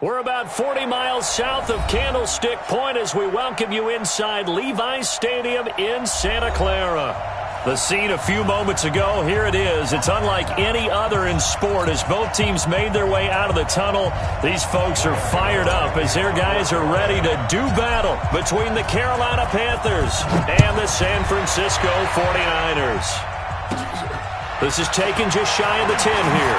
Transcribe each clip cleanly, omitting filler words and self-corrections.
We're about 40 miles south of Candlestick Point as we welcome you inside Levi's Stadium in Santa Clara. The scene a few moments ago, here it is. It's unlike any other in sport as both teams made their way out of the tunnel. These folks are fired up as their guys are ready to do battle between the Carolina Panthers and the San Francisco 49ers. This is taken just shy of the 10 here.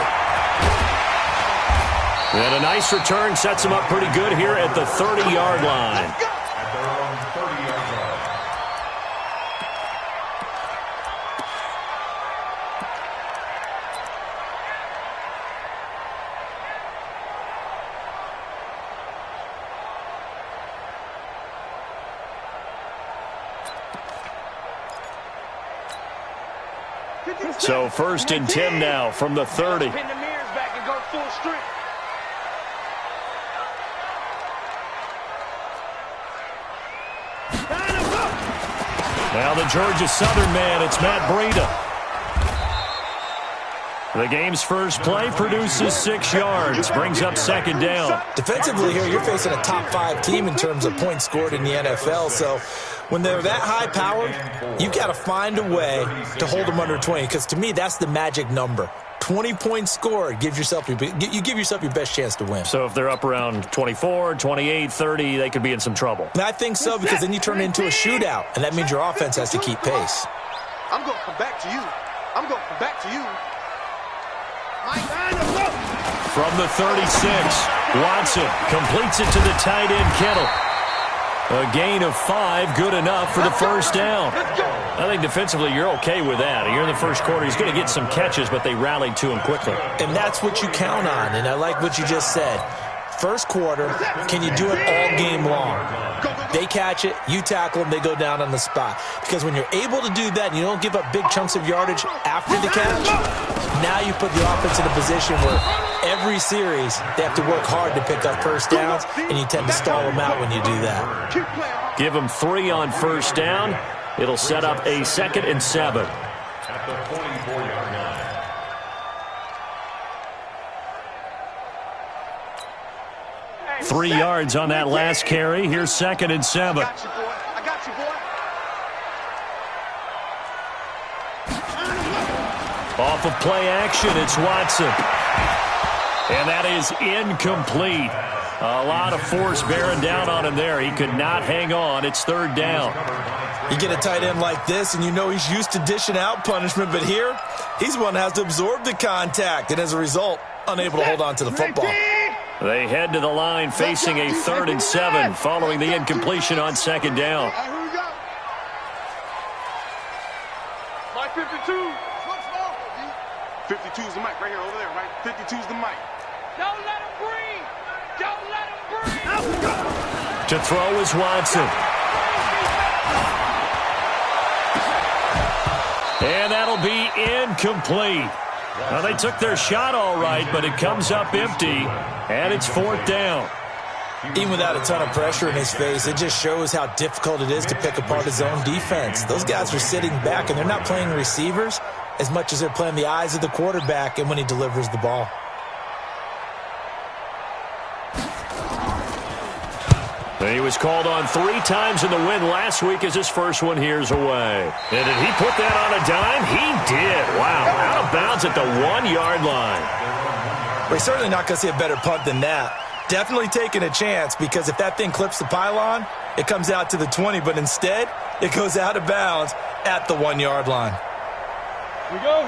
And a nice return sets him up pretty good here at the 30-yard line. So 1st and 10 now from the 30. Now the Georgia Southern man, it's Matt Breida. The game's first play produces 6 yards, brings up 2nd down. Defensively here, you're facing a top 5 team in terms of points scored in the NFL, so when they're that high-powered, you got to find a way to hold them under 20, because to me, that's the magic number. 20 points scored, you give yourself your best chance to win. So if they're up around 24, 28, 30, they could be in some trouble. And I think so, because then you turn it into a shootout, and that means your offense has to keep pace. I'm going to come back to you. I'm going to come back to you. From the 36, Watson completes it to the tight end, Kittle. A gain of 5, good enough for the 1st down. I think defensively you're okay with that. Here in the first quarter, he's going to get some catches, but they rallied to him quickly. And that's what you count on, and I like what you just said. First quarter, can you do it all game long? They catch it, you tackle them, they go down on the spot. Because when you're able to do that and you don't give up big chunks of yardage after the catch, now you put the offense in a position where every series they have to work hard to pick up first downs, and you tend to stall them out when you do that. Give them 3 on 1st down. It'll set up a 2nd and 7. At the 24-yard line. 3 yards on that last carry. Here's 2nd and 7. I got you, boy. Off of play action, it's Watson. And that is incomplete. A lot of force bearing down on him there. He could not hang on. It's 3rd down. You get a tight end like this, and you know he's used to dishing out punishment, but here, he's one that has to absorb the contact, and as a result, unable to hold on to the football. They head to the line facing a 3rd and 7 following the incompletion on 2nd down. Here we go. Mike 52. 52's the mic right here, over there, right? 52's the mic. Don't let him breathe. Don't let him breathe. To throw is Watson. And that'll be incomplete. Well, they took their shot all right, but it comes up empty, and it's 4th down. Even without a ton of pressure in his face, it just shows how difficult it is to pick apart his own defense. Those guys are sitting back, and they're not playing receivers as much as they're playing the eyes of the quarterback and when he delivers the ball. He was called on 3 times in the win last week as his first one here's away. And did he put that on a dime? He did. Wow. Out of bounds at the 1-yard line. We're certainly not going to see a better punt than that. Definitely taking a chance, because if that thing clips the pylon, it comes out to the 20, but instead, it goes out of bounds at the 1-yard line. Here we go.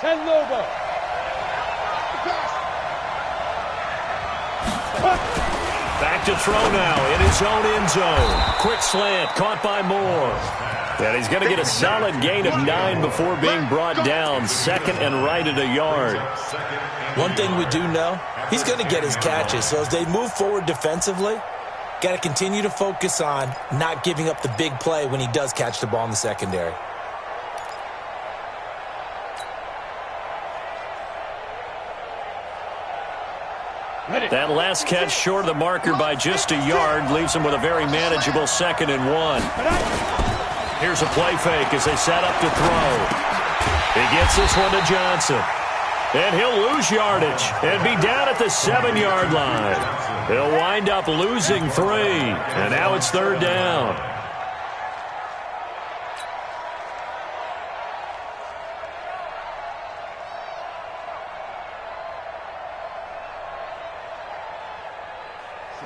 10 logo. Back to throw now in his own end zone. Quick slant, caught by Moore. And he's going to get a solid gain of 9 before being brought down. 2nd and right at a yard. One thing we do know, he's going to get his catches. So as they move forward defensively, got to continue to focus on not giving up the big play when he does catch the ball in the secondary. That last catch short of the marker by just a yard leaves him with a very manageable 2nd and 1. Here's a play fake as they set up to throw. He gets this one to Johnson. And he'll lose yardage and be down at the 7-yard line. He'll wind up losing 3. And now it's 3rd down.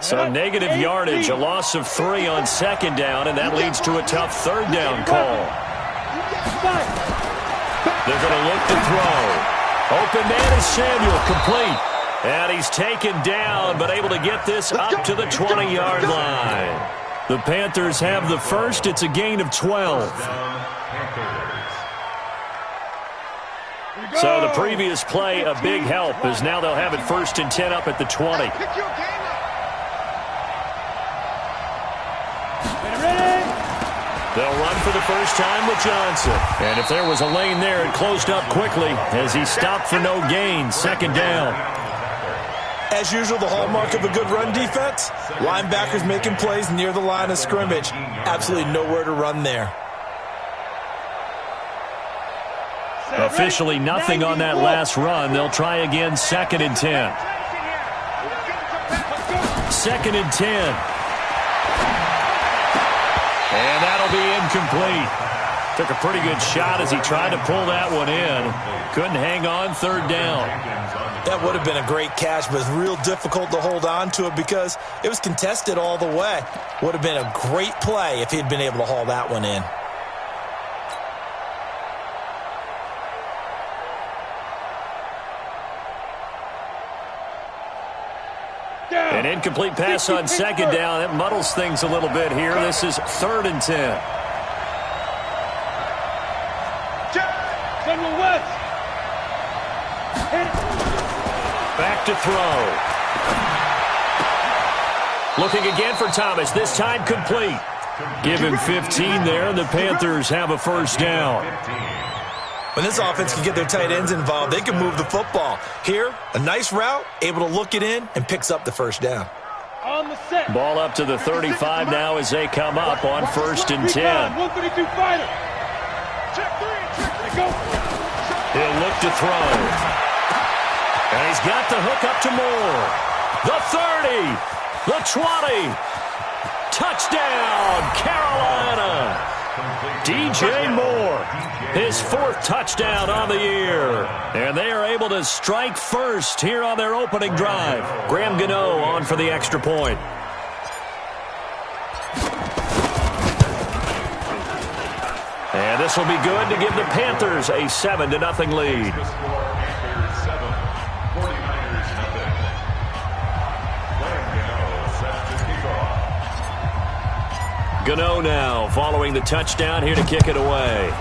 So negative yardage, a loss of 3 on 2nd down, and that leads to a tough 3rd down call. They're going to look to throw. Open man is Samuel, complete. And he's taken down, but able to get this up to the 20-yard line. The Panthers have the first. It's a gain of 12. So the previous play, a big help, as now they'll have it 1st and 10 up at the 20. They'll run for the first time with Johnson. And if there was a lane there, it closed up quickly as he stopped for no gain. 2nd down. As usual, the hallmark of a good run defense, linebackers making plays near the line of scrimmage. Absolutely nowhere to run there. Officially nothing on that last run. They'll try again, 2nd and 10. 2nd and 10. And that'll be incomplete. Took a pretty good shot as he tried to pull that one in. Couldn't hang on, 3rd down. That would have been a great catch, but it's real difficult to hold on to it because it was contested all the way. Would have been a great play if he'd been able to haul that one in. An incomplete pass on 2nd down. It muddles things a little bit here. This is 3rd and 10. Back to throw. Looking again for Thomas. This time complete. Give him 15 there, and the Panthers have a 1st down. When this offense can get their tight ends involved, they can move the football. Here, a nice route, able to look it in, and picks up the 1st down. Ball up to the 35 now as they come up on 1st and 10. He'll look to throw. And he's got the hook up to Moore. The 30, the 20. Touchdown, Carolina. DJ Moore, his 4th touchdown on the year. And they are able to strike first here on their opening drive. Graham Gano on for the extra point. And this will be good to give the Panthers a 7-0 lead. Gano now following the touchdown here to kick it away.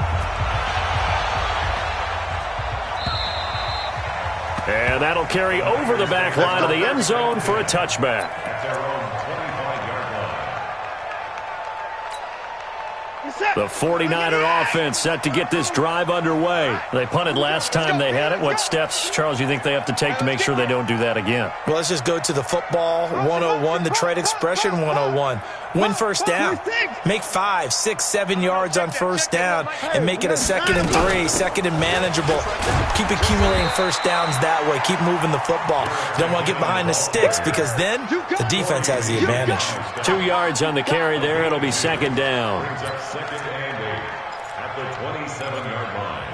And that'll carry over the back line of the end zone for a touchback. The 49er offense set to get this drive underway. They punted last time they had it. What steps, Charles, do you think they have to take to make sure they don't do that again? Well, let's just go to the football 101, the trade expression 101. Win 1st down. Make 5, 6, 7 yards on 1st down and make it a 2nd and 3, 2nd and manageable. Keep accumulating 1st downs that way. Keep moving the football. You don't want to get behind the sticks because then the defense has the advantage. 2 yards on the carry there. It'll be 2nd down. At the 27-yard line.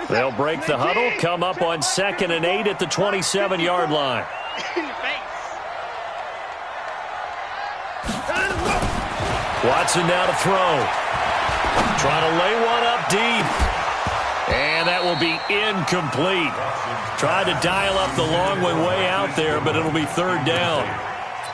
They'll break the huddle, come up on 2nd and 8 at the 27-yard line. Watson now to throw. Trying to lay one up deep. And that will be incomplete. Tried to dial up the long one way out there, but it'll be 3rd down.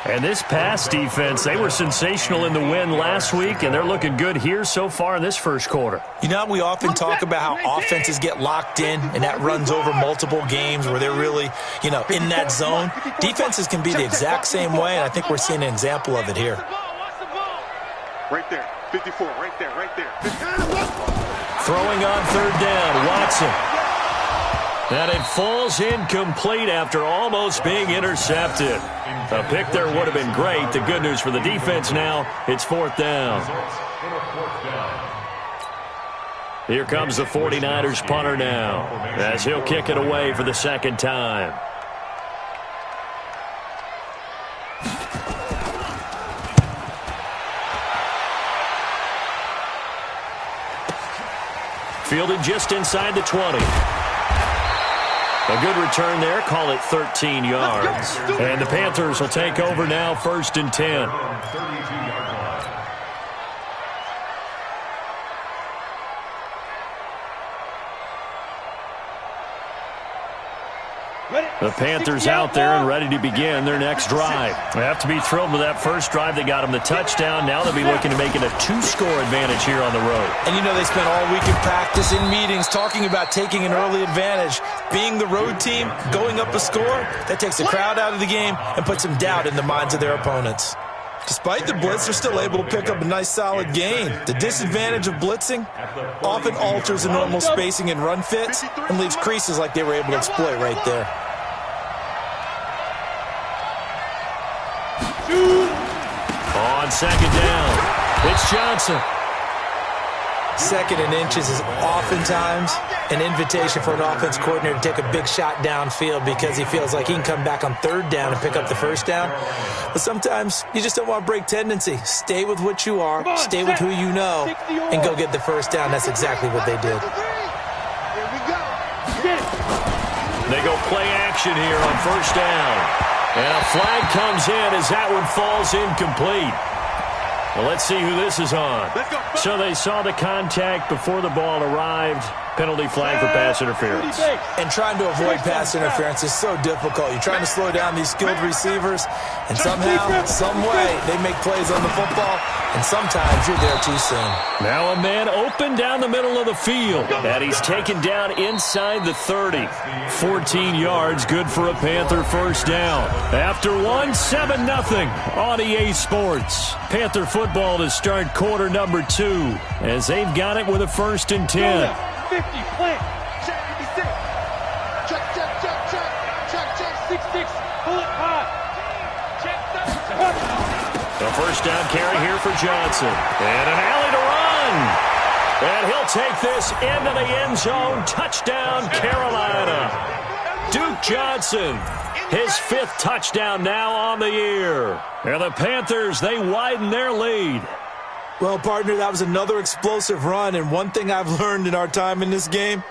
And this pass defense, they were sensational in the win last week, and they're looking good here so far in this 1st quarter. You know, we often talk about how offenses get locked in, and that runs over multiple games where they're really, in that zone. Defenses can be the exact same way, and I think we're seeing an example of it here. Right there, 54, right there. Throwing on 3rd down, Watson. And it falls incomplete after almost being intercepted. A pick there would have been great. The good news for the defense now, it's 4th down. Here comes the 49ers punter now, as he'll kick it away for the second time. Fielded just inside the 20. A good return there. Call it 13 yards. And the Panthers will take over now, 1st and 10. The Panthers out there and ready to begin their next drive. They have to be thrilled with that first drive. They got them the touchdown. Now they'll be looking to make it a 2-score advantage here on the road. And you know they spent all week in practice, in meetings, talking about taking an early advantage. Being the road team, going up a score, that takes the crowd out of the game and puts some doubt in the minds of their opponents. Despite the blitz, they're still able to pick up a nice solid gain. The disadvantage of blitzing often alters the normal spacing and run fits and leaves creases like they were able to exploit right there. On second down, it's Johnson. 2nd and inches is oftentimes an invitation for an offense coordinator to take a big shot downfield because he feels like he can come back on 3rd down and pick up the 1st down. But sometimes you just don't want to break tendency. Stay with what you are, stay with who you know, and go get the 1st down. That's exactly what they did. They go play action here on 1st down. And a flag comes in as that one falls incomplete. Well, let's see who this is on. So they saw the contact before the ball arrived. Penalty flag for pass interference. And trying to avoid pass interference is so difficult. You're trying to slow down these skilled receivers, and somehow, some way, they make plays on the football, and sometimes you're there too soon. Now a man open down the middle of the field, and he's taken down inside the 30. 14 yards, good for a Panther 1st down. After 7-0 on EA Sports. Panther football to start quarter number 2, as they've got it with a 1st and 10. 50, plant. Check 56. Check 66. Bullet hot. Check 7. The 1st down carry here for Johnson. And an alley to run. And he'll take this into the end zone. Touchdown, Carolina. Duke Johnson, his 5th touchdown now on the year. And the Panthers, they widen their lead. Well, partner, that was another explosive run, and one thing I've learned in our time in this game,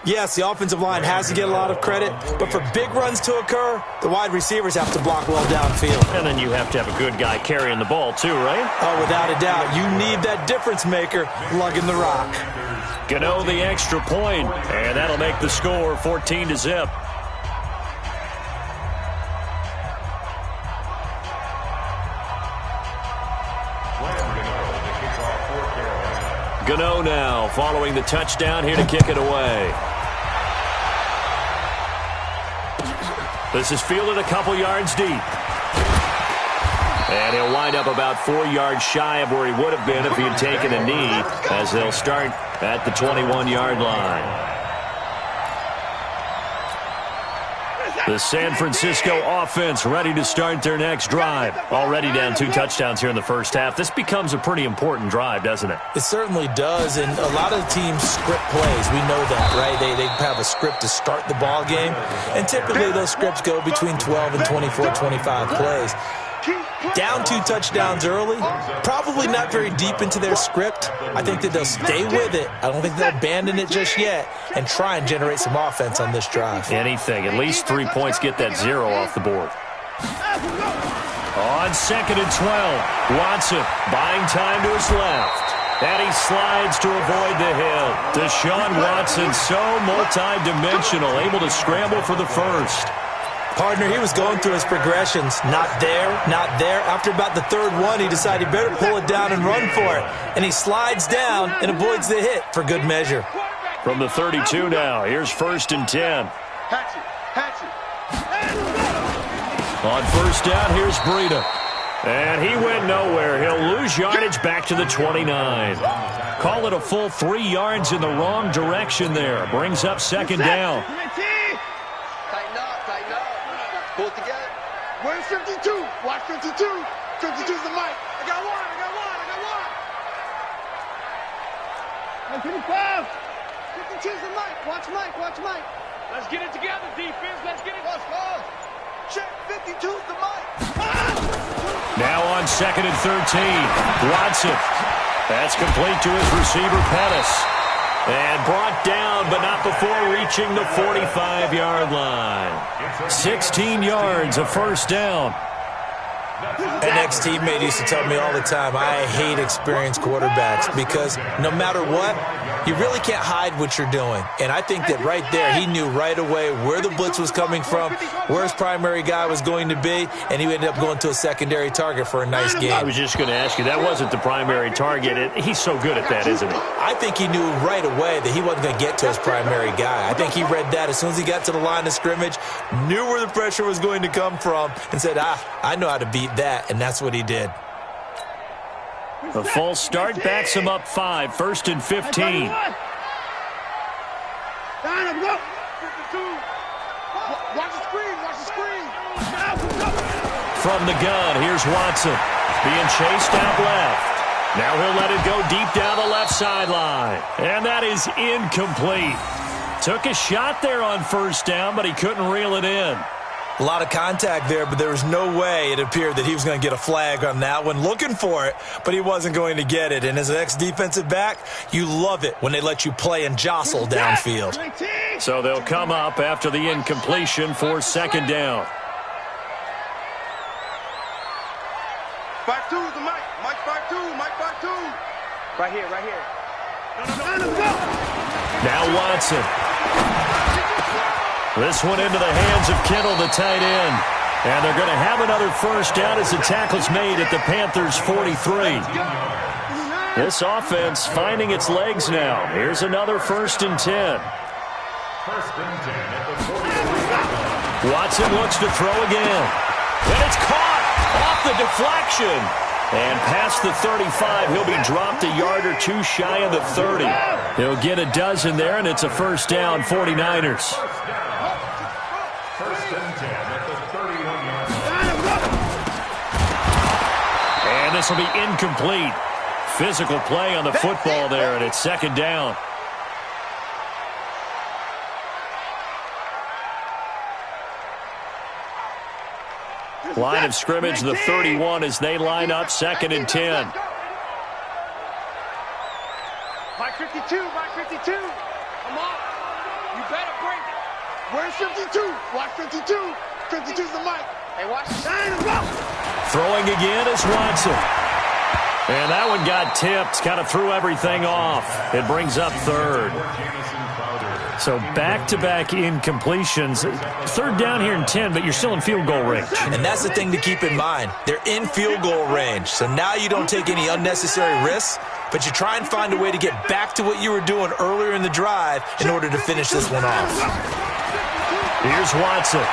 yes, the offensive line has to get a lot of credit, but for big runs to occur, the wide receivers have to block well downfield. And then you have to have a good guy carrying the ball too, right? Oh, without a doubt. You need that difference maker lugging the rock. Gano the extra point, and that'll make the score 14-0. Gano now following the touchdown here to kick it away. This is fielded a couple yards deep. And he'll wind up about 4 yards shy of where he would have been if he had taken a knee, as they'll start at the 21-yard line. The San Francisco offense ready to start their next drive. Already down 2 touchdowns here in the 1st half. This becomes a pretty important drive, doesn't it? It certainly does, and a lot of the teams script plays. We know that, right? They have a script to start the ball game, and typically those scripts go between 12 and 24, 25 plays. Down 2 touchdowns early, probably not very deep into their script. I think that they'll stay with it. I don't think they'll abandon it just yet and try and generate some offense on this drive. Anything. At least 3 points, get that 0 off the board. On 2nd and 12, Watson buying time to his left. And he slides to avoid the hit. Deshaun Watson, so multi-dimensional, able to scramble for the 1st. Partner, he was going through his progressions. Not there, not there. After about the 3rd one, he decided he better pull it down and run for it. And he slides down and avoids the hit for good measure. From the 32 now, here's 1st and 10. On 1st down, here's Breida. And he went nowhere. He'll lose yardage back to the 29. Call it a full 3 yards in the wrong direction there. Brings up 2nd down. Pull it together. Where's 52? Watch 52. 52's the mic. I got one. 55. 52's the Mike. Watch Mike. Watch Mike. Let's get it together, defense. Let's get it. Let's go. Check 52's the Mike. Now on 2nd and 13. Watson. That's complete to his receiver, Pettis. And brought down, but not before reaching the 45-yard line. 16 yards, a first down. An ex-teammate used to tell me all the time, I hate experienced quarterbacks because no matter what, you really can't hide what you're doing. And I think that right there, he knew right away where the blitz was coming from, where his primary guy was going to be, and he ended up going to a secondary target for a nice game. I was just going to ask you, that wasn't the primary target. He's so good at that, isn't he? I think he knew right away that he wasn't going to get to his primary guy. I think he read that as soon as he got to the line of scrimmage, knew where the pressure was going to come from, and said, I know how to beat that, and that's what he did. A false start backs him up 5, 1st and 15. Watch the screen. Watch the screen. From the gun, here's Watson. Being chased out left. Now he'll let it go deep down the left sideline. And that is incomplete. Took a shot there on 1st down, but he couldn't reel it in. A lot of contact there, but there was no way it appeared that he was going to get a flag on that one. Looking for it, but he wasn't going to get it. And as an ex-defensive back, you love it when they let you play and jostle downfield. So they'll come up after the incompletion for 2nd down. 5-2's the Mike. Mike 5-2. Mike 5-2. Right here. Now Watson. This one into the hands of Kittle, the tight end. And they're going to have another first down as the tackle's made at the Panthers' 43. This offense finding its legs now. Here's another 1st and 10. 1st and 10 at the 40. Watson looks to throw again. And it's caught off the deflection. And past the 35, he'll be dropped a yard or two shy of the 30. He'll get a dozen there, and it's a first down, 49ers. And this will be incomplete. Physical play on the football there, and it's 2nd down. Line of scrimmage, the 31, as they line up 2nd and 10. Mike 52. Mike 52. Come on. You better break it. Where's 52? Watch 52. 52's the Mike. Hey, watch the Throwing again is Watson. And that one got tipped, kind of threw everything off. It brings up 3rd. So back-to-back incompletions. 3rd down here in 10, but you're still in field goal range. And that's the thing to keep in mind. They're in field goal range. So now you don't take any unnecessary risks, but you try and find a way to get back to what you were doing earlier in the drive in order to finish this one off. Here's Watson.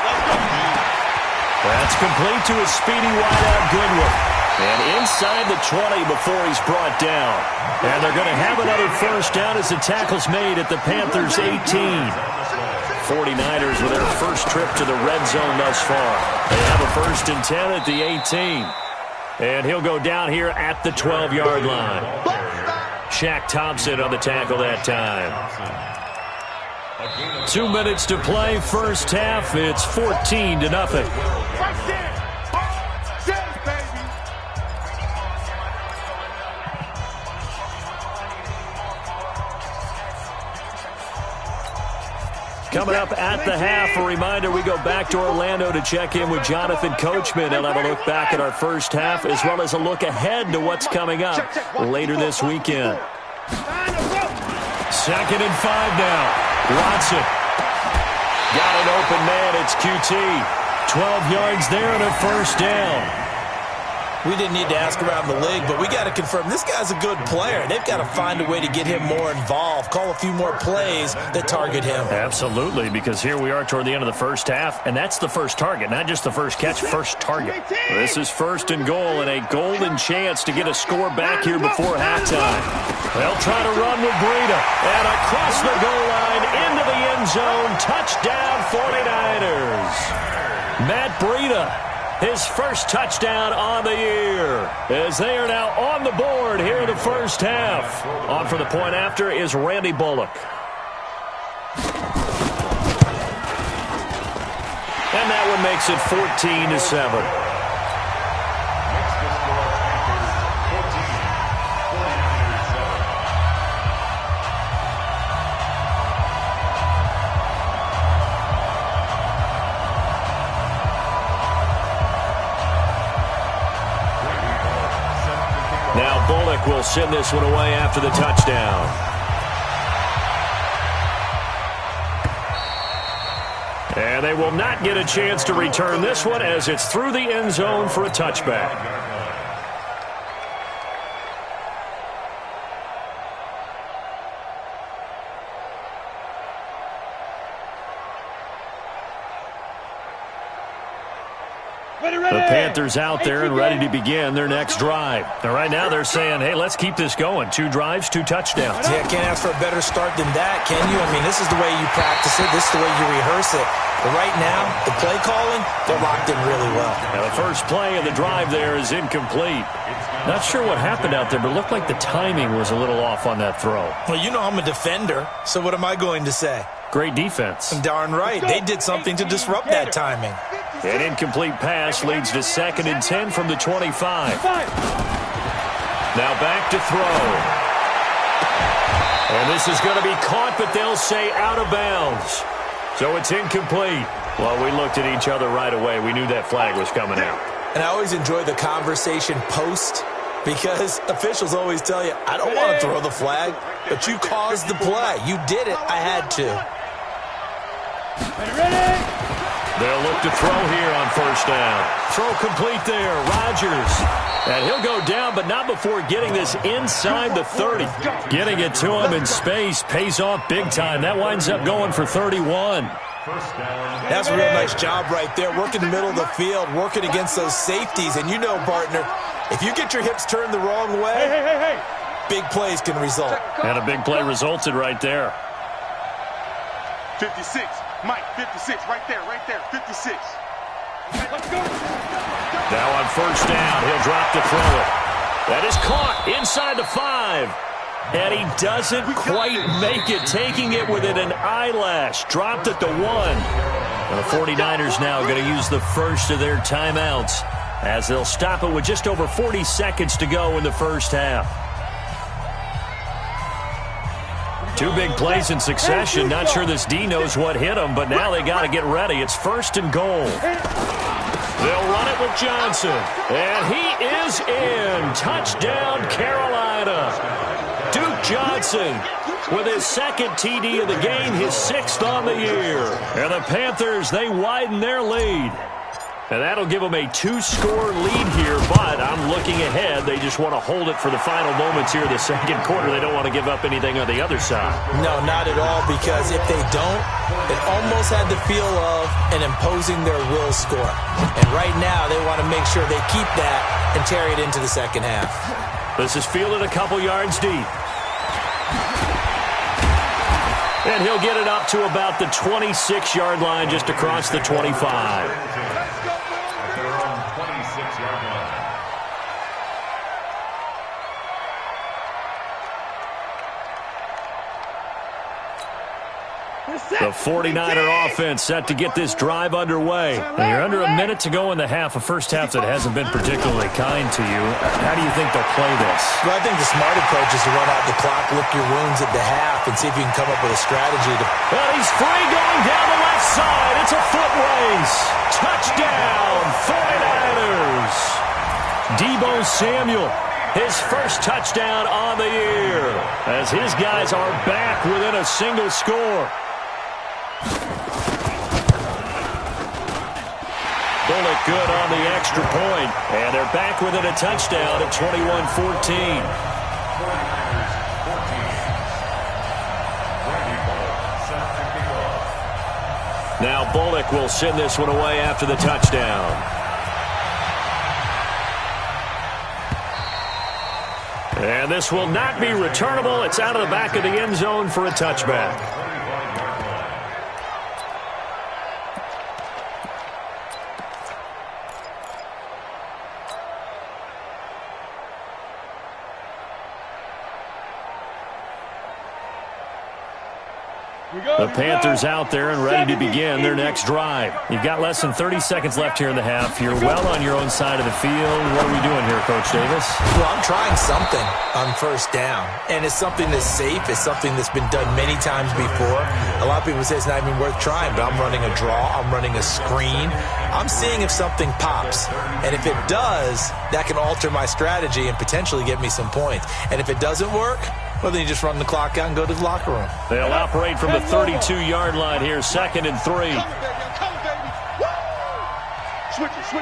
That's complete to his speedy wideout Goodwin. And inside the 20 before he's brought down. And they're going to have another first down as the tackle's made at the Panthers' 18. 49ers with their first trip to the red zone thus far. They have a 1st and 10 at the 18. And he'll go down here at the 12-yard line. Shaq Thompson on the tackle that time. 2 minutes to play, first half. It's 14-0. Coming up at the half, a reminder, we go back to Orlando to check in with Jonathan Coachman. He'll have a look back at our first half as well as a look ahead to what's coming up later this weekend. 2nd and 5 now. Watson. Got an open man. It's QT. 12 yards there and a first down. We didn't need to ask around the league, but we got to confirm this guy's a good player. They've got to find a way to get him more involved, call a few more plays that target him. Absolutely, because here we are toward the end of the first half, and that's the first target, not just the first catch, first target. This is 1st and goal, and a golden chance to get a score back here before halftime. They'll try to run with Breida, and across the goal line into the end zone, touchdown 49ers. Matt Breida. His first touchdown on the year. as they are now on the board here in the first half. On for the point after is Randy Bullock. And that one makes it 14-7. Now Bullock will send this one away after the touchdown. And they will not get a chance to return this one as it's through the end zone for a touchback. The Panthers out there and ready to begin their next drive. And right now they're saying, hey, let's keep this going. 2 drives, 2 touchdowns. Yeah, can't ask for a better start than that, can you? I mean, this is the way you practice it. This is the way you rehearse it. But right now, the play calling, they're locked in really well. Now the first play of the drive there is incomplete. Not sure what happened out there, but it looked like the timing was a little off on that throw. Well, you know I'm a defender, so what am I going to say? Great defense. Darn right. They did something to disrupt that timing. An incomplete pass leads to 2nd and 10 from the 25. Now back to throw. And this is going to be caught, but they'll say out of bounds. So it's incomplete. Well, we looked at each other right away. We knew that flag was coming out. And I always enjoy the conversation post because officials always tell you, I don't want to throw the flag, but you caused the play. You did it. I had to. Ready? They'll look to throw here on first down. Throw complete there. Rodgers. And he'll go down, but not before getting this inside the 30. Getting it to him in space pays off big time. That winds up going for 31. That's a real nice job right there. Working the middle of the field, working against those safeties. And you know, partner, if you get your hips turned the wrong way, big plays can result. And a big play resulted right there. 56. Mike, 56, right there, 56. Let's go. Now on first down, he'll drop to throw it. That is caught inside the 5. And he doesn't quite make it, taking it within an eyelash. Dropped at the 1. And the 49ers now going to use the first of their timeouts as they'll stop it with just over 40 seconds to go in the first half. 2 big plays in succession. Not sure this D knows what hit him, but now they got to get ready. It's 1st and goal. They'll run it with Johnson. And he is in. Touchdown, Carolina. Duke Johnson with his 2nd TD of the game, his 6th on the year. And the Panthers, they widen their lead. And that'll give them a 2-score lead here, but I'm looking ahead. They just want to hold it for the final moments here of the 2nd quarter. They don't want to give up anything on the other side. No, not at all, because if they don't, it almost had the feel of an imposing their will score. And right now, they want to make sure they keep that and carry it into the 2nd half. This is fielded a couple yards deep. And he'll get it up to about the 26-yard line, just across the 25. The 49er offense set to get this drive underway. And you're under a minute to go in the half, a first half that hasn't been particularly kind to you. How do you think they'll play this? Well, I think the smart approach is to run out the clock, lick your wounds at the half, and see if you can come up with a strategy. Well, he's free going down the left side. It's a foot race. Touchdown, 49ers. Deebo Samuel, his first touchdown on the year, as his guys are back within a single score. Bullock good on the extra point, and they're back within a touchdown at 21-14. Now Bullock will send this one away after the touchdown. And this will not be returnable. It's out of the back of the end zone for a touchback. The Panthers out there and ready to begin their next drive. You've got less than 30 seconds left here in the half. You're well on your own side of the field. What are we doing here, Coach Davis? Well, I'm trying something on first down, and it's something that's safe. It's something that's been done many times before. A lot of people say it's not even worth trying, but I'm running a draw. I'm running a screen. I'm seeing if something pops, and if it does, that can alter my strategy and potentially get me some points. And if it doesn't work, well, then you just run the clock out and go to the locker room. They'll operate from the 32-yard line here, 2nd and 3. Come on, baby. Switch it. Come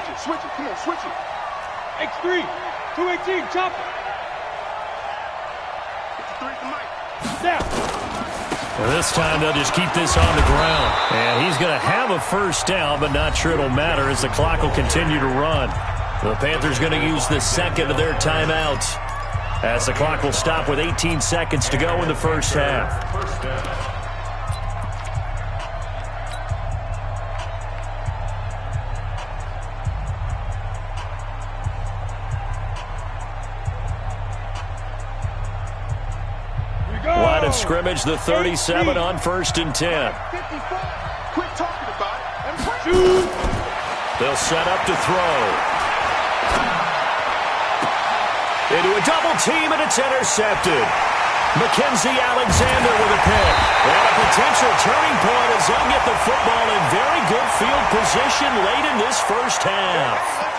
on, switch it. X3, 218, chop it. 53 to Mike. Down. And this time they'll just keep this on the ground. And he's going to have a first down, but not sure it'll matter as the clock will continue to run. The Panthers going to use the second of their timeouts, as the clock will stop with 18 seconds to go in the first half. Line of scrimmage, the 37 on 1st and 10. Quit talking about it and shoot. They'll set up to throw. Into a double team, and it's intercepted. Mackenzie Alexander with a pick. And a potential turning point as they'll get the football in very good field position late in this first half.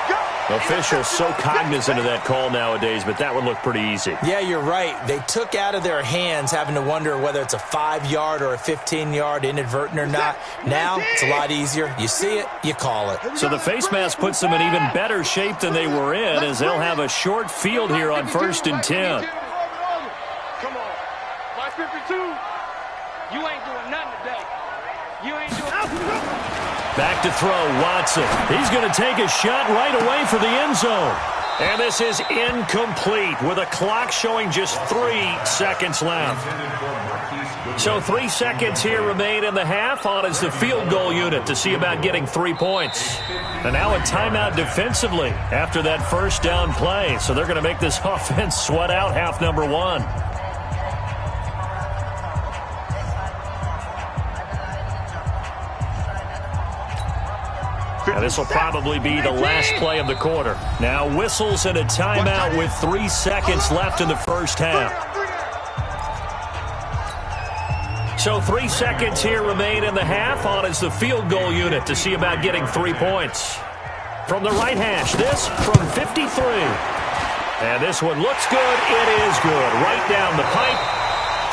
Officials so cognizant of that call nowadays, but that would look pretty easy. Yeah, you're right. They took out of their hands having to wonder whether it's a 5-yard or a 15-yard inadvertent or not. Now it's a lot easier. You see it, you call it. So the face mask puts them in even better shape than they were in, as they'll have a short field here on 1st and 10. Come on. My 52. You ain't doing nothing today. You ain't doing nothing. Back to throw, Watson. He's going to take a shot right away for the end zone. And this is incomplete with a clock showing just 3 seconds left. So 3 seconds here remain in the half on as the field goal unit to see about getting 3 points. And now a timeout defensively after that first down play. So they're going to make this offense sweat out half number 1. And this will probably be the last play of the quarter. Now whistles and a timeout with 3 seconds left in the first half. So 3 seconds here remain in the half on as the field goal unit to see about getting 3 points. From the right hash, this from 53. And this one looks good. It is good. Right down the pipe.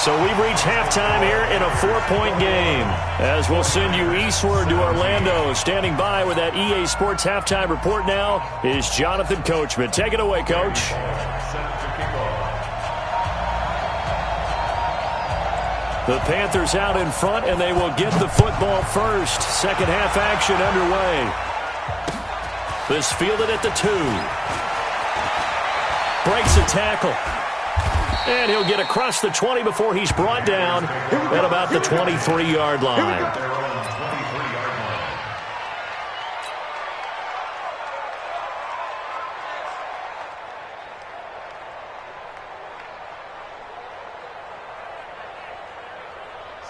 So we've reached halftime here in a 4-point game. As we'll send you eastward to Orlando. Standing by with that EA Sports halftime report now is Jonathan Coachman. Take it away, Coach. The Panthers out in front, and they will get the football first. Second half action underway. This fielded at the 2. Breaks a tackle. And he'll get across the 20 before he's brought down at about the 23-yard line.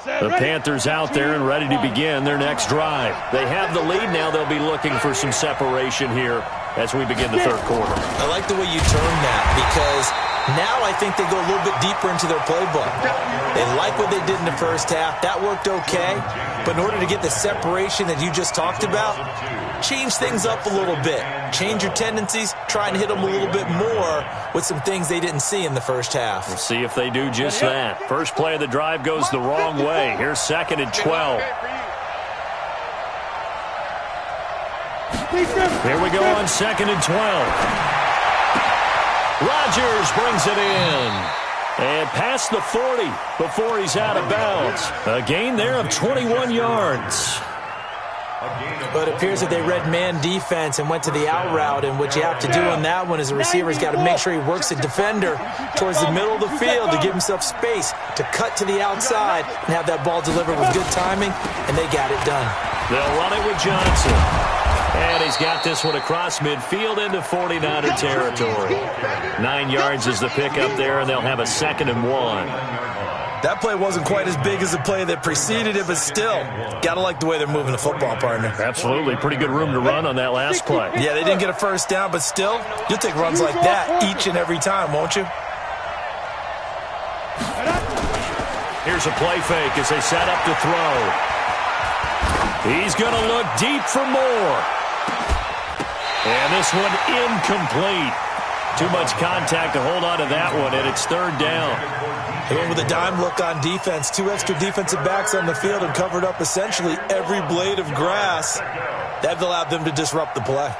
The Panthers out there and ready to begin their next drive. They have the lead now. They'll be looking for some separation here as we begin the third quarter. I like the way you term that, because now I think they go a little bit deeper into their playbook. They like what they did in the first half. That worked okay. But in order to get the separation that you just talked about, change things up a little bit. Change your tendencies. Try and hit them a little bit more with some things they didn't see in the first half. We'll see if they do just that. First play of the drive goes the wrong way. Here's 2nd and 12. Here we go on 2nd and 12. Rodgers brings it in. And past the 40 before he's out of bounds. A gain there of 21 yards. But it appears that they read man defense and went to the out route. And what you have to do on that one is the receiver's got to make sure he works the defender towards the middle of the field to give himself space to cut to the outside and have that ball delivered with good timing, and they got it done. They'll run it with Johnson. And he's got this one across midfield into 49er territory. 9 yards is the pickup there, and they'll have a 2nd and 1. That play wasn't quite as big as the play that preceded it, but still, got to like the way they're moving the football, partner. Absolutely. Pretty good room to run on that last play. Yeah, they didn't get a first down, but still, you'll take runs like that each and every time, won't you? Here's a play fake as they set up to throw. He's going to look deep for more. And this one incomplete. Too much contact to hold on to that one, and it's third down. They went with a dime look on defense. 2 extra defensive backs on the field and covered up essentially every blade of grass. That allowed them to disrupt the play.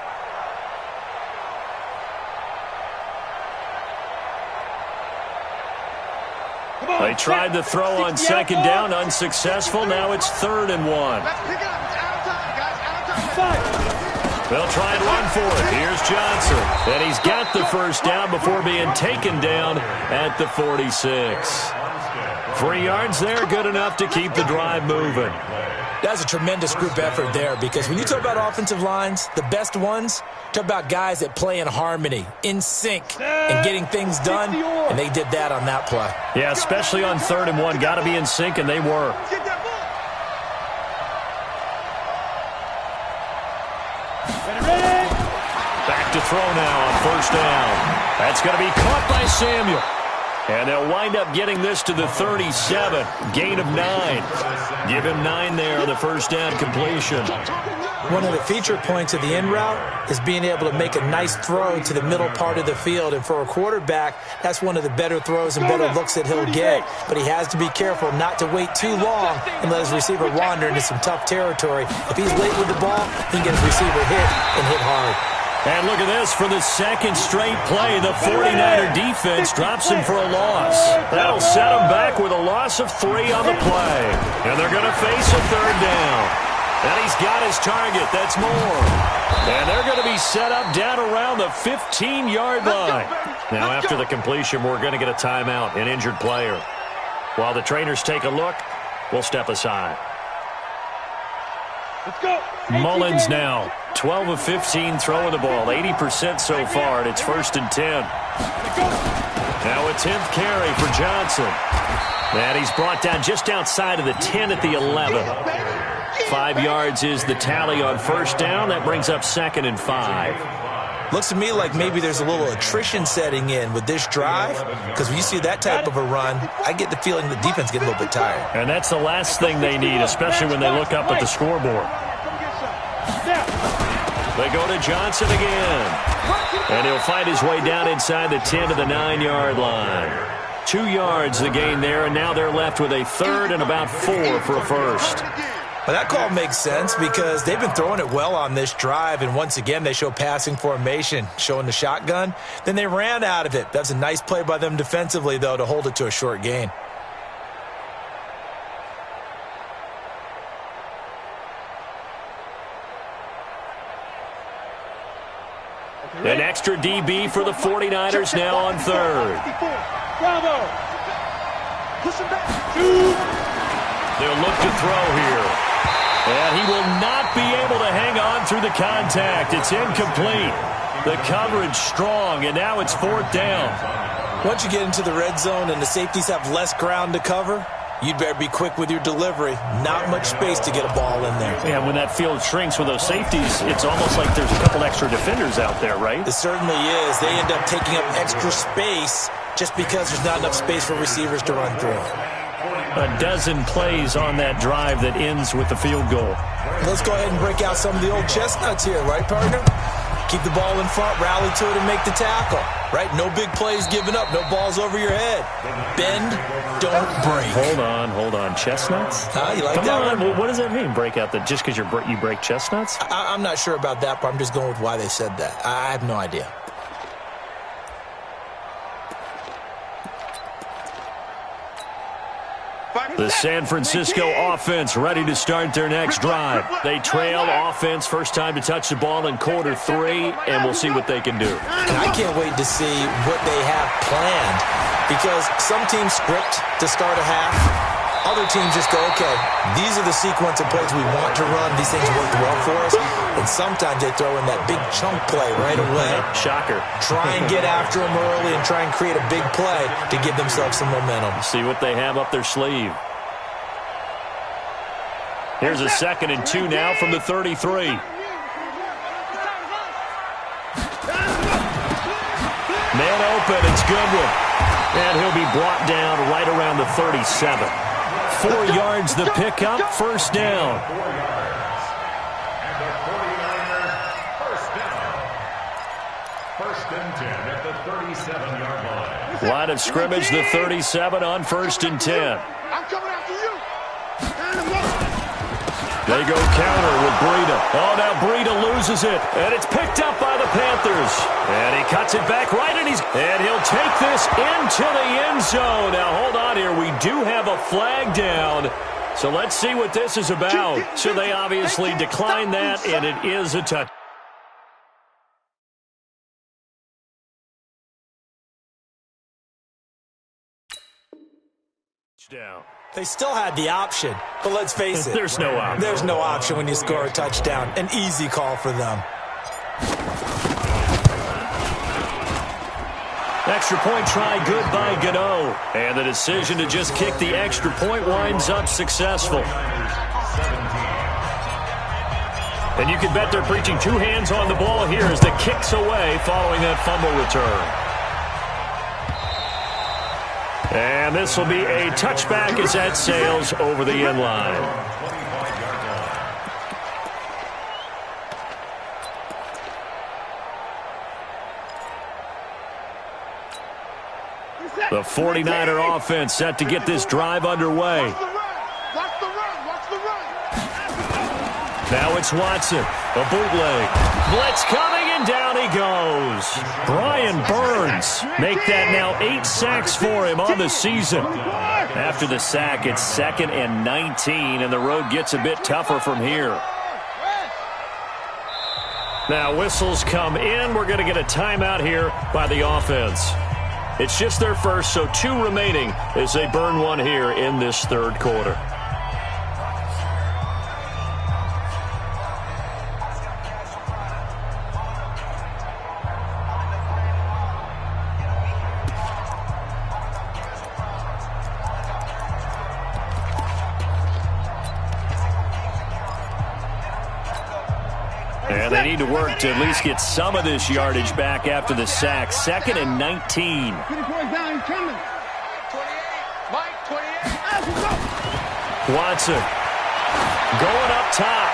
They tried to throw on second down, unsuccessful. Now it's 3rd and 1. They'll try and run for it. Here's Johnson. And he's got the first down before being taken down at the 46. 3 yards there, good enough to keep the drive moving. That's a tremendous group effort there, because when you talk about offensive lines, the best ones, talk about guys that play in harmony, in sync, and getting things done, and they did that on that play. Yeah, especially on 3rd and 1. Got to be in sync, and they were. Back to throw now on first down. That's going to be caught by Samuel. And they'll wind up getting this to the 37. Gain of 9. Give him 9 there on the first down completion. One of the feature points of the in route is being able to make a nice throw to the middle part of the field. And for a quarterback, that's one of the better throws and better looks that he'll get. But he has to be careful not to wait too long and let his receiver wander into some tough territory. If he's late with the ball, he can get his receiver hit and hit hard. And look at this. For the second straight play, the 49er defense drops him for a loss. That'll set him back with a loss of 3 on the play. And they're going to face a 3rd down. And he's got his target. That's more. And they're going to be set up down around the 15-yard line. Now, after the completion, we're going to get a timeout, an injured player. While the trainers take a look, we'll step aside. Let's go. Mullins now, 12 of 15 throwing the ball, 80% so far, and it's 1st and 10. Now a 10th carry for Johnson. And he's brought down just outside of the 10 at the 11. 5 yards is the tally on first down. That brings up 2nd and 5. Looks to me like maybe there's a little attrition setting in with this drive, because when you see that type of a run, I get the feeling the defense gets a little bit tired. And that's the last thing they need, especially when they look up at the scoreboard. They go to Johnson again. And he'll find his way down inside the 10 to the 9-yard line. 2 yards the gain there, and now they're left with a 3rd and about 4 for a first. Well, that call makes sense because they've been throwing it well on this drive, and once again they show passing formation, showing the shotgun. Then they ran out of it. That's a nice play by them defensively, though, to hold it to a short gain. An extra DB for the 49ers now on 3rd. Bravo. Push him back. They'll look to throw here. And he will not be able to hang on through the contact. It's incomplete. The coverage strong, and now it's 4th down. Once you get into the red zone and the safeties have less ground to cover, you'd better be quick with your delivery. Not much space to get a ball in there. Yeah, when that field shrinks with those safeties, it's almost like there's a couple extra defenders out there, right? It certainly is. They end up taking up extra space just because there's not enough space for receivers to run through. A dozen plays on that drive that ends with the field goal. Let's go ahead and break out some of the old chestnuts here, right, partner? Keep the ball in front, rally to it, and make the tackle. Right? No big plays given up, no balls over your head. Bend, don't break. Hold on. Chestnuts? You like Come that on. one? What does that mean, break out? Just because you break chestnuts? I'm not sure about that, but I'm just going with why they said that. I have no idea. The San Francisco offense ready to start their next drive. They trail offense, first time to touch the ball in quarter 3, and we'll see what they can do. And I can't wait to see what they have planned, because some teams script to start a half, Other teams just go, okay, these are the sequence of plays we want to run. These things work well for us. And sometimes they throw in that big chunk play right away. Shocker. Try and get after them early and try and create a big play to give themselves some momentum. See what they have up their sleeve. Here's a 2nd and 2 now from the 33. Man open, it's Goodwin. And he'll be brought down right around the 37. 4 yards the pickup, first down. 4 yards. And the 49ers, first down. 1st and 10 at the 37-yard line. Line of scrimmage, the 37 on 1st and 10. I'm coming after you. They go counter with Breida. Oh, now Breida loses it. And it's picked up by the Panthers. And he cuts it back right, and he'll take this into the end zone. Now, hold on here. We do have a flag down. So let's see what this is about. So they obviously decline that, and it is a touchdown. They still had the option, but let's face it. There's no option. There's no option when you score a touchdown. An easy call for them. Extra point try good by Gano. And the decision to just kick the extra point winds up successful. And you can bet they're preaching 2 hands on the ball here as the kick's away following that fumble return. And this will be a touchback as that sails over the end line. The 49er offense set to get this drive underway. Watch the run. Watch the run. Now it's Watson, a bootleg. Blitz coming, and down he goes. Brian Burns make that now 8 sacks for him on the season. After the sack, it's 2nd and 19, and the road gets a bit tougher from here. Now whistles come in. We're going to get a timeout here by the offense. It's just their first, so 2 remaining as they burn one here in this 3rd quarter. And they need to work to at least get some of this yardage back after the sack. 2nd and 19. 24 down, he's coming. 28. Mike, 28. Watson going up top.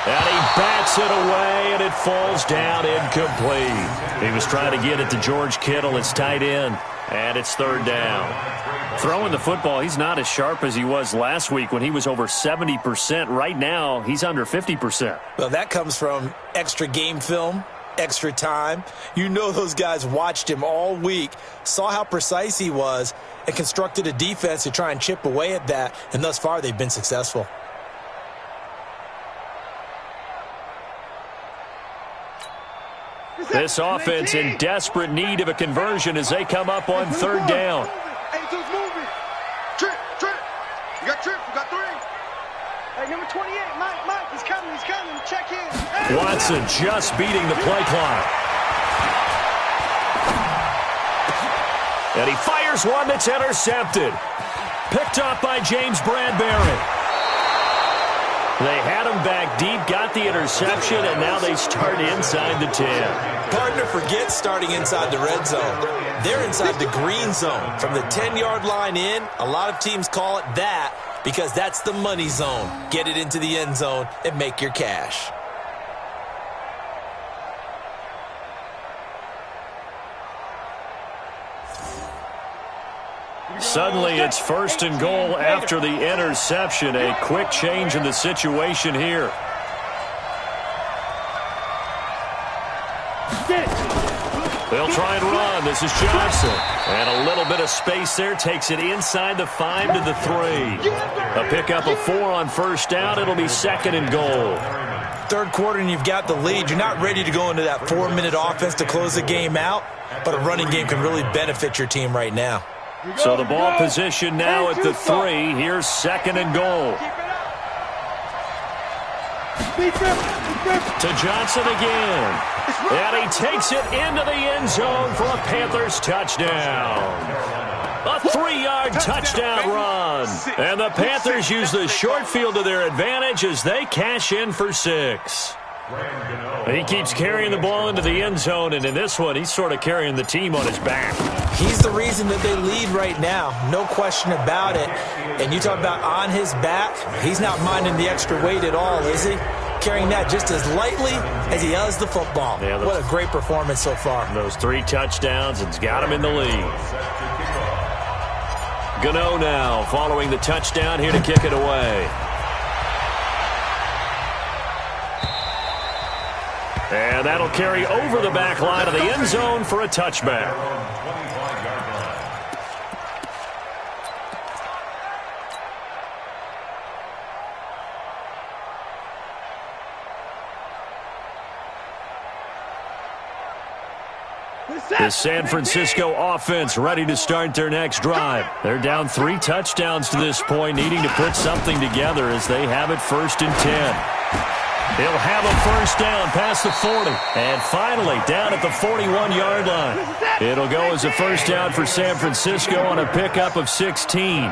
And he bats it away, and it falls down incomplete. He was trying to get it to George Kittle. It's tight end, and it's 3rd down. Throwing the football, he's not as sharp as he was last week when he was over 70%. Right now, he's under 50%. Well, that comes from extra game film, extra time. You know those guys watched him all week, saw how precise he was, and constructed a defense to try and chip away at that, and thus far they've been successful. This offense in desperate need of a conversion as they come up on 3rd down. You got Trip, you got 3. Hey, number 28, Mike, he's coming, check in. Hey. Watson just beating the play clock. And he fires one that's intercepted. Picked up by James Bradbury. They had him back deep, got the interception, and now they start inside the 10. Partner forgets starting inside the red zone. They're inside the green zone. From the 10-yard line in, a lot of teams call it that because that's the money zone. Get it into the end zone and make your cash. Suddenly it's 1st and goal after the interception. A quick change in the situation here. They'll try and run. This is Johnson. And a little bit of space there. Takes it inside the 5 to the 3. A pickup of 4 on 1st down. It'll be 2nd and goal. 3rd quarter and you've got the lead. You're not ready to go into that 4-minute offense to close the game out. But a running game can really benefit your team right now. So the ball position now at the 3. Here's 2nd and goal. To Johnson again. And he takes it into the end zone for a Panthers touchdown. A 3-yard touchdown run. And the Panthers use the short field to their advantage as they cash in for 6. He keeps carrying the ball into the end zone, and in this one, he's sort of carrying the team on his back. He's the reason that they lead right now, no question about it. And you talk about on his back, he's not minding the extra weight at all, is he? Carrying that just as lightly as he does the football. Yeah, what a great performance so far. Those 3 touchdowns, it's got him in the lead. Gano now following the touchdown here to kick it away. And that'll carry over the back line of the end zone for a touchback. The San Francisco offense ready to start their next drive. They're down 3 touchdowns to this point, needing to put something together as they have it 1st and 10. He'll have a first down past the 40. And finally, down at the 41-yard line. It'll go as a first down for San Francisco on a pickup of 16.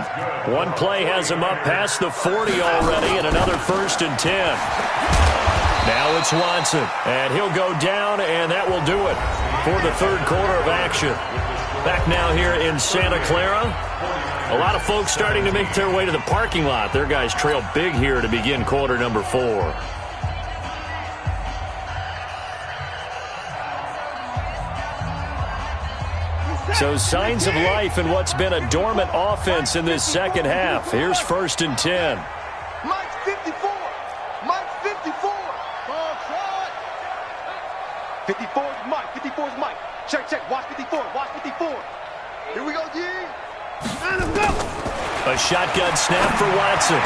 One play has him up past the 40 already, and another 1st and 10. Now it's Watson, and he'll go down, and that will do it for the 3rd quarter of action. Back now here in Santa Clara. A lot of folks starting to make their way to the parking lot. Their guys trail big here to begin quarter number 4. So signs of life in what's been a dormant offense in this second half. Here's 1st and 10. Mike 54. Mike 54. 54 is Mike. 54 is Mike. Check, check. Watch 54. Watch 54. Here we go, G. And let's go. A shotgun snap for Watson.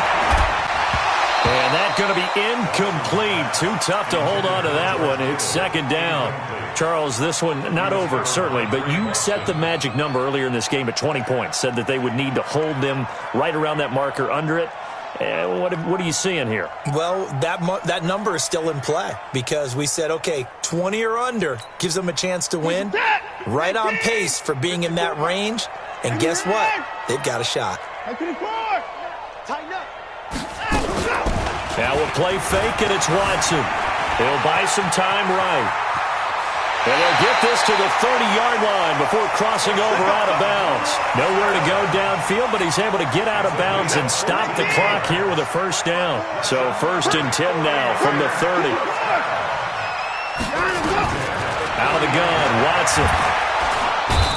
And that's going to be incomplete. Too tough to hold on to that one. It's 2nd down. Charles, this one not over, certainly, but you set the magic number earlier in this game at 20 points. Said that they would need to hold them right around that marker under it. What are you seeing here? Well, that number is still in play because we said, okay, 20 or under gives them a chance to win. Right on pace for being in that range. And guess what? They've got a shot. Tighten up. Now we'll play fake, and it's Watson. They'll buy some time right. And they'll get this to the 30-yard line before crossing over out of bounds. Nowhere to go downfield, but he's able to get out of bounds and stop the clock here with a first down. So 1st and 10 now from the 30. Out of the gun, Watson.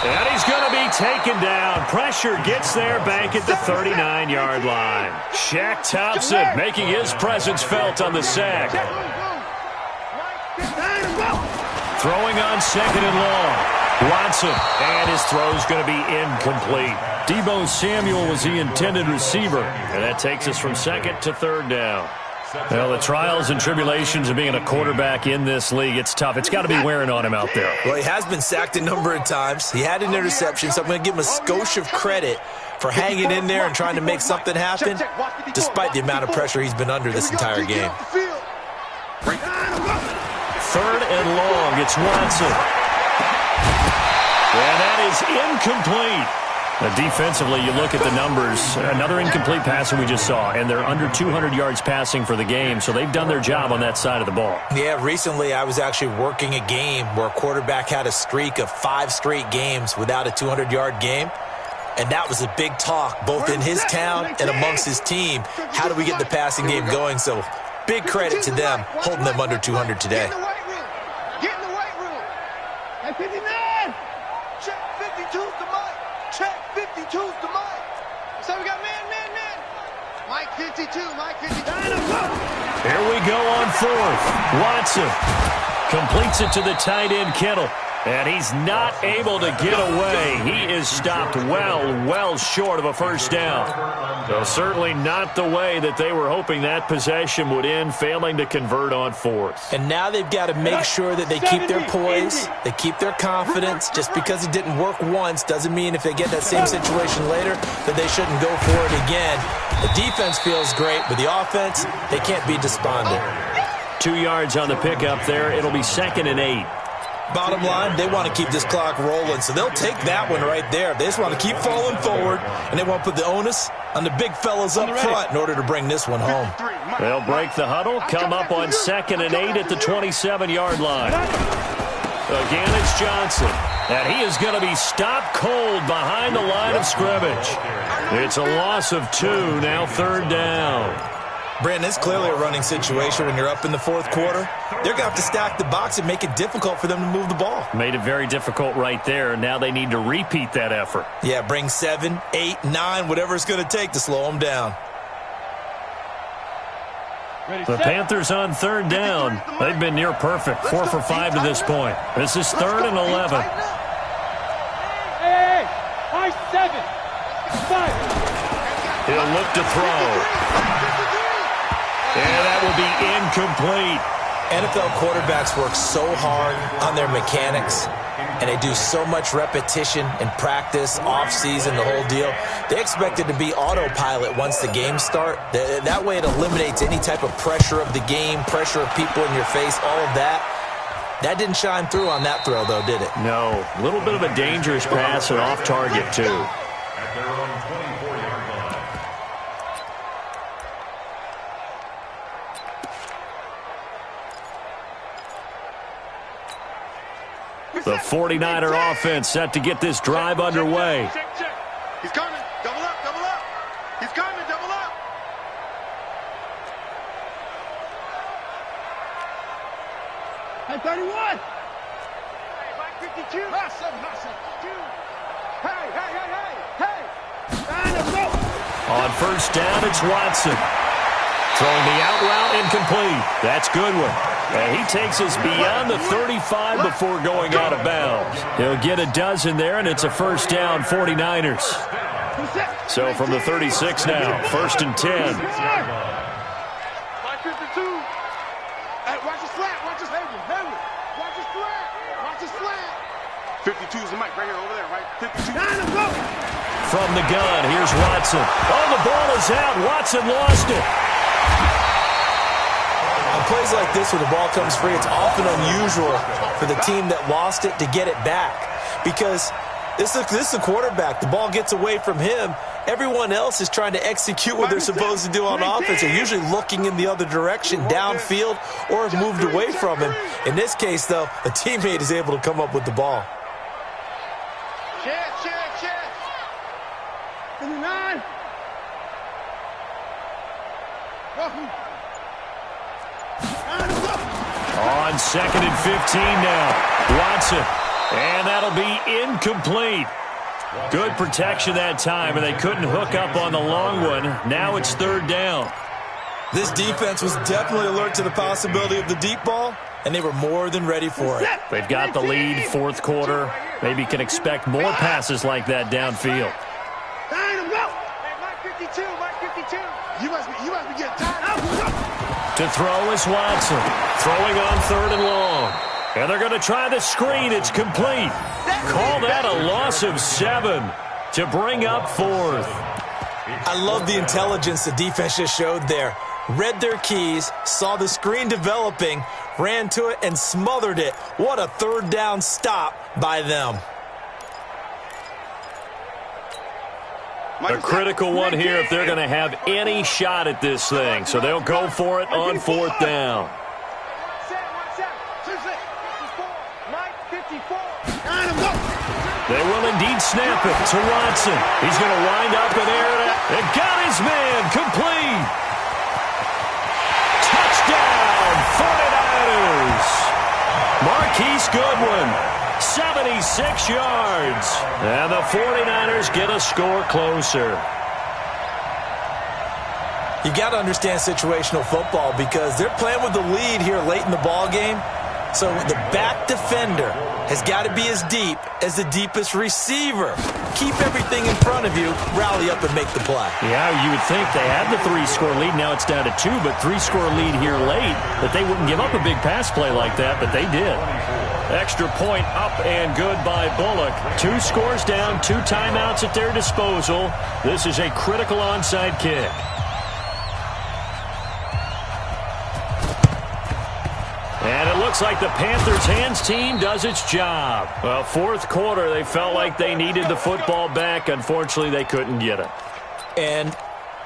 And he's going to be taken down. Pressure gets there back at the 39-yard line. Shaq Thompson making his presence felt on the sack. Throwing on 2nd and long. Watson, and his throw's going to be incomplete. Deebo Samuel was the intended receiver, and that takes us from 2nd to 3rd down. Well, the trials and tribulations of being a quarterback in this league, it's tough. It's got to be wearing on him out there. Well, he has been sacked a number of times. He had an interception, so I'm going to give him a skosh of credit for hanging in there and trying to make something happen, despite the amount of pressure he's been under this entire game. 3rd and long, it's Watson. And that is incomplete. Now, defensively, you look at the numbers. Another incomplete passing we just saw, and they're under 200 yards passing for the game, so they've done their job on that side of the ball. Yeah, recently I was actually working a game where a quarterback had a streak of 5 straight games without a 200-yard game, and that was a big talk both in his town and amongst his team. How do we get the passing game going? So big credit to them holding them under 200 today. Get in the weight room. At 59. Check 52's the Mike. Check 52's the Mike. So we got man. Mike 52, Mike 52. Here we go on 4th. Watson completes it to the tight end, Kittle. And he's not able to get away. He is stopped well short of a first down. So certainly not the way that they were hoping that possession would end, failing to convert on fourth. And now they've got to make sure that they keep their poise, they keep their confidence. Just because it didn't work once doesn't mean if they get that same situation later that they shouldn't go for it again. The defense feels great, but the offense, they can't be despondent. 2 yards on the pickup there. It'll be 2nd and 8. Bottom line, they want to keep this clock rolling, so they'll take that one right there. They just want to keep falling forward, and they want to put the onus on the big fellas up front in order to bring this one home. They'll break the huddle, come up on 2nd and 8 at the 27-yard line. Again, it's Johnson, and he is going to be stopped cold behind the line of scrimmage. It's a loss of 2, now 3rd down. Brandon, it's clearly a running situation when you're up in the fourth quarter. They're going to have to stack the box and make it difficult for them to move the ball. Made it very difficult right there. Now they need to repeat that effort. Yeah, bring 7, 8, 9, whatever it's going to take to slow them down. The Panthers on 3rd down. They've been near perfect. 4 for 5 to this point. This is 3rd and 11. Hey, 7, 5. He'll look to throw. And that will be incomplete. NFL quarterbacks work so hard on their mechanics, and they do so much repetition in practice, off-season, the whole deal. They expect it to be autopilot once the games start. That way it eliminates any type of pressure of the game, pressure of people in your face, all of that. That didn't shine through on that throw, though, did it? No. A little bit of a dangerous pass and off target, too. At their own 24-yard line. The 49er offense set to get this drive underway. He's coming. Double up, double up. He's coming, double up. Hey, 31. Hey, 52. Hey. On first down, it's Watson. Throwing the out route incomplete. That's Goodwin. And he takes us beyond the 35 before going out of bounds. He'll get a dozen there, and it's a first down, 49ers. So from the 36 now, 1st and 10. 52. Hey, watch his flat. Watch his heavy. Watch his flat. Watch his flat. 52 is the mic right here, over there, right? 52. From the gun, here's Watson. Oh, the ball is out. Watson lost it. On plays like this where the ball comes free, it's often unusual for the team that lost it to get it back. Because this is a quarterback. The ball gets away from him. Everyone else is trying to execute what they're supposed to do on offense. They're usually looking in the other direction, downfield, or have moved away from him. In this case, though, a teammate is able to come up with the ball. Check. 59. On 2nd and 15 now, Watson. And that'll be incomplete. Good protection that time, and they couldn't hook up on the long one. Now it's 3rd down. This defense was definitely alert to the possibility of the deep ball, and they were more than ready for it. They've got the lead, 4th quarter. Maybe can expect more passes like that downfield. Hey, Mike 52. You must be getting tired. To throw is Watson. Throwing on 3rd and long. And they're going to try the screen. It's complete. Call that a loss of 7 to bring up 4th. I love the intelligence the defense just showed there. Read their keys, saw the screen developing, ran to it, and smothered it. What a 3rd down stop by them. A critical one here if they're going to have any shot at this thing. So they'll go for it on 4th down. They will indeed snap it to Watson. He's going to wind up in there and got his man complete. Touchdown, 49ers. Marquise Goodwin, 76 yards. And the 49ers get a score closer. You got to understand situational football because they're playing with the lead here late in the ball game. So the back defender has got to be as deep as the deepest receiver. Keep everything in front of you, rally up and make the play. Yeah, you would think they had the 3-score lead. Now it's down to 2, but 3-score lead here late, that they wouldn't give up a big pass play like that, but they did. Extra point up and good by Bullock. 2 scores down, 2 timeouts at their disposal. This is a critical onside kick. And it looks like the Panthers' hands team does its job. Well, fourth quarter, they felt like they needed the football back. Unfortunately, they couldn't get it. And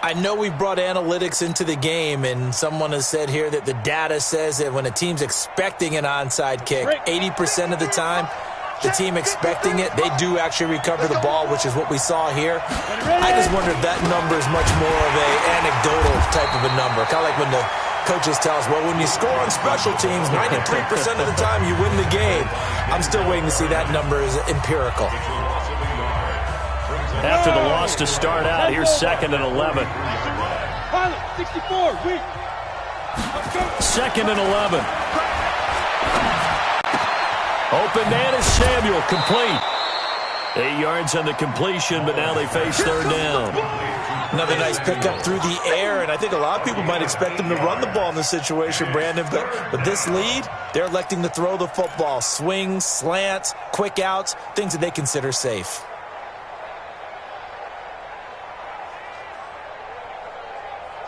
I know we brought analytics into the game, and someone has said here that the data says that when a team's expecting an onside kick, 80% of the time, the team expecting it, they do actually recover the ball, which is what we saw here. I just wonder if that number is much more of an anecdotal type of a number, kind of like when the coaches tell us, well, when you score on special teams, 93% of the time you win the game. I'm still waiting to see that number is empirical. After the loss to start out, here's 2nd and 11. 64, weak. 2nd and 11. Open man is Samuel, complete. 8 yards on the completion, but now they face 3rd down. Another nice pickup through the air, and I think a lot of people might expect them to run the ball in this situation, Brandon, but with this lead, they're electing to throw the football. Swings, slants, quick outs, things that they consider safe.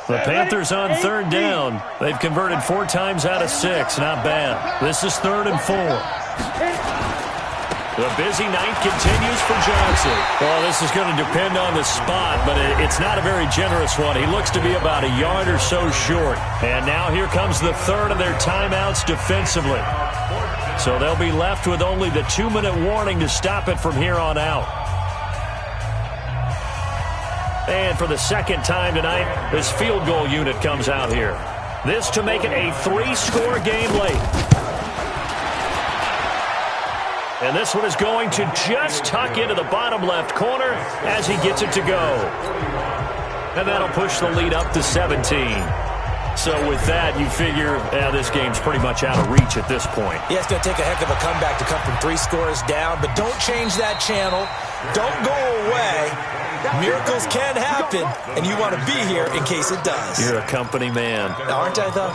The Panthers on 3rd down. They've converted 4 times out of 6. Not bad. This is 3rd and 4. The busy night continues for Johnson. Well, this is going to depend on the spot, but it's not a very generous one. He looks to be about a yard or so short. And now here comes the 3rd of their timeouts defensively. So they'll be left with only the 2-minute warning to stop it from here on out. And for the 2nd time tonight, this field goal unit comes out here. This to make it a 3-score game late. And this one is going to just tuck into the bottom left corner as he gets it to go. And that'll push the lead up to 17. So with that, you figure this game's pretty much out of reach at this point. Yeah, it's going to take a heck of a comeback to come from 3 scores down, but don't change that channel. Don't go away. Miracles can happen, and you want to be here in case it does. You're a company man. Aren't I, though?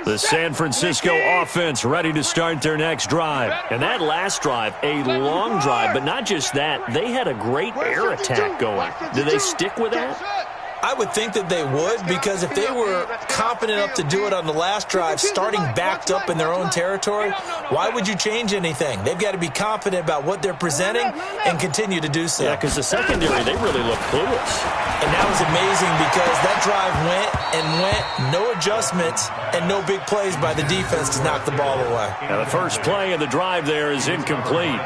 The San Francisco offense ready to start their next drive. And that last drive, a long drive, but not just that. They had a great air attack going. Do they stick with that? I would think that they would, because if they were confident enough to do it on the last drive, starting backed up in their own territory, why would you change anything? They've got to be confident about what they're presenting and continue to do so. Yeah, because the secondary, they really look clueless. And that was amazing because that drive went, no adjustments, and no big plays by the defense to knock the ball away. Now the first play of the drive there is incomplete.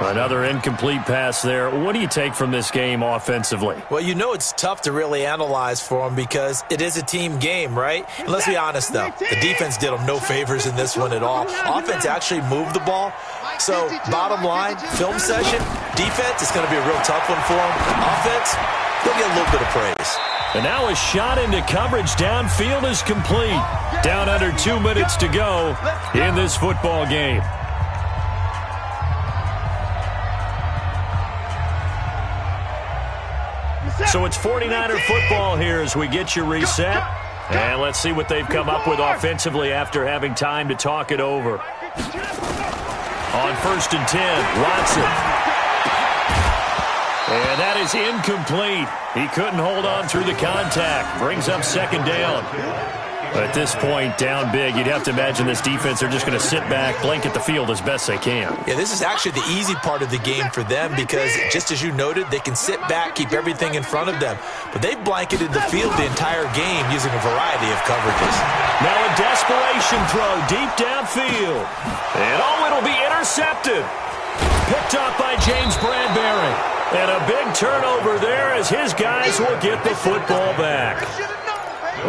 Another incomplete pass there. What do you take from this game offensively? Well, you know it's tough to really analyze for them because it is a team game, right? And let's be honest, though. The defense did them no favors in this one at all. Offense actually moved the ball. So, bottom line, film session, defense, it's going to be a real tough one for them. Offense, they'll get a little bit of praise. And now a shot into coverage downfield is complete. Down under 2 minutes to go in this football game. So it's 49er football here as we get you reset. And let's see what they've come up with offensively after having time to talk it over. On 1st and 10, Watson. And that is incomplete. He couldn't hold on through the contact. Brings up 2nd down. At this point, down big, you'd have to imagine this defense are just going to sit back, blanket the field as best they can. Yeah, this is actually the easy part of the game for them because, just as you noted, they can sit back, keep everything in front of them. But they've blanketed the field the entire game using a variety of coverages. Now a desperation throw deep downfield. And it'll be intercepted. Picked up by James Bradbury. And a big turnover there as his guys will get the football back.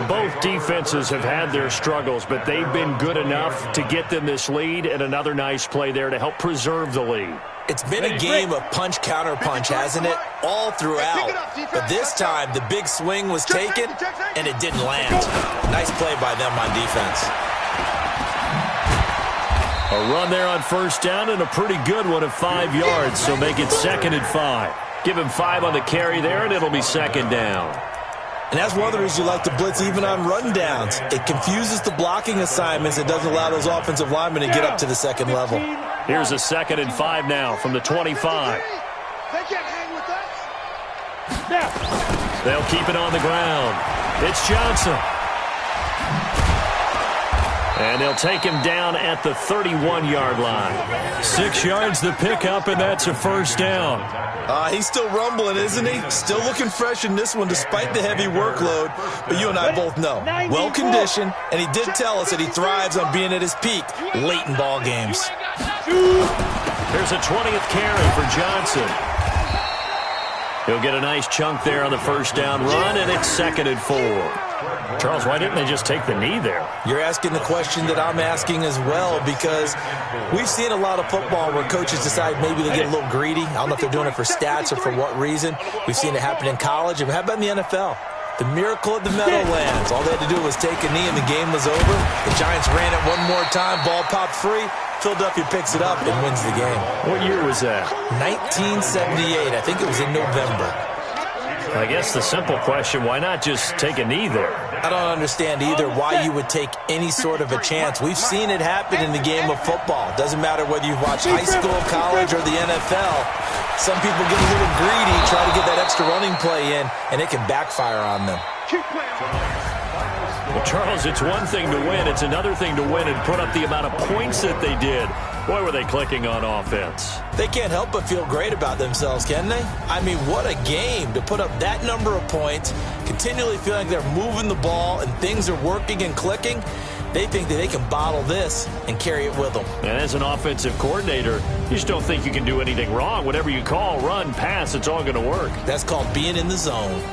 Both defenses have had their struggles, but they've been good enough to get them this lead, and another nice play there to help preserve the lead. It's been a game of punch-counter-punch, hasn't it? All throughout. But this time, the big swing was taken, and it didn't land. Nice play by them on defense. A run there on first down and a pretty good one of 5 yards, so make it 2nd and 5. Give him 5 on the carry there, and it'll be 2nd down. And that's one of the reasons you like to blitz even on rundowns. It confuses the blocking assignments. It doesn't allow those offensive linemen to get up to the second level. Here's a 2nd and 5 now from the 25. They can't hang with us. They'll keep it on the ground. It's Johnson. And they'll take him down at the 31-yard line. 6 yards the pickup, and that's a first down. He's still rumbling, isn't he? Still looking fresh in this one despite the heavy workload. But you and I both know, well-conditioned, and he did tell us that he thrives on being at his peak late in ball games. There's a 20th carry for Johnson. He'll get a nice chunk there on the first down run, and it's 2nd and 4. Charles, why didn't they just take the knee there? You're asking the question that I'm asking as well, because we've seen a lot of football where coaches decide maybe they get a little greedy. I don't know if they're doing it for stats or for what reason. We've seen it happen in college. And how about in the NFL? The miracle of the Meadowlands. All they had to do was take a knee and the game was over. The Giants ran it one more time. Ball popped free. Philadelphia picks it up and wins the game. What year was that? 1978. I think it was in November. I guess the simple question, why not just take a knee there? I don't understand either why you would take any sort of a chance. We've seen it happen in the game of football. It doesn't matter whether you've watched high school, college, or the NFL. Some people get a little greedy, try to get that extra running play in, and it can backfire on them. Well, Charles, it's one thing to win. It's another thing to win and put up the amount of points that they did. Boy, were they clicking on offense. They can't help but feel great about themselves, can they? I mean, what a game to put up that number of points, continually feeling like they're moving the ball and things are working and clicking. They think that they can bottle this and carry it with them. And as an offensive coordinator, you just don't think you can do anything wrong. Whatever you call, run, pass, it's all going to work. That's called being in the zone.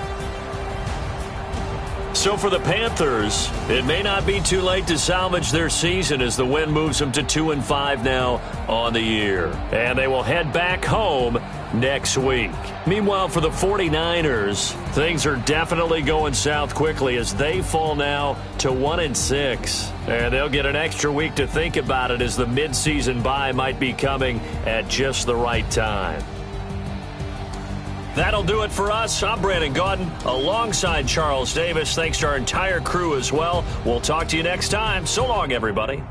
So for the Panthers, it may not be too late to salvage their season as the win moves them to 2-5 now on the year. And they will head back home next week. Meanwhile, for the 49ers, things are definitely going south quickly as they fall now to 1-6. And they'll get an extra week to think about it as the midseason bye might be coming at just the right time. That'll do it for us. I'm Brandon Gaudin alongside Charles Davis. Thanks to our entire crew as well. We'll talk to you next time. So long, everybody.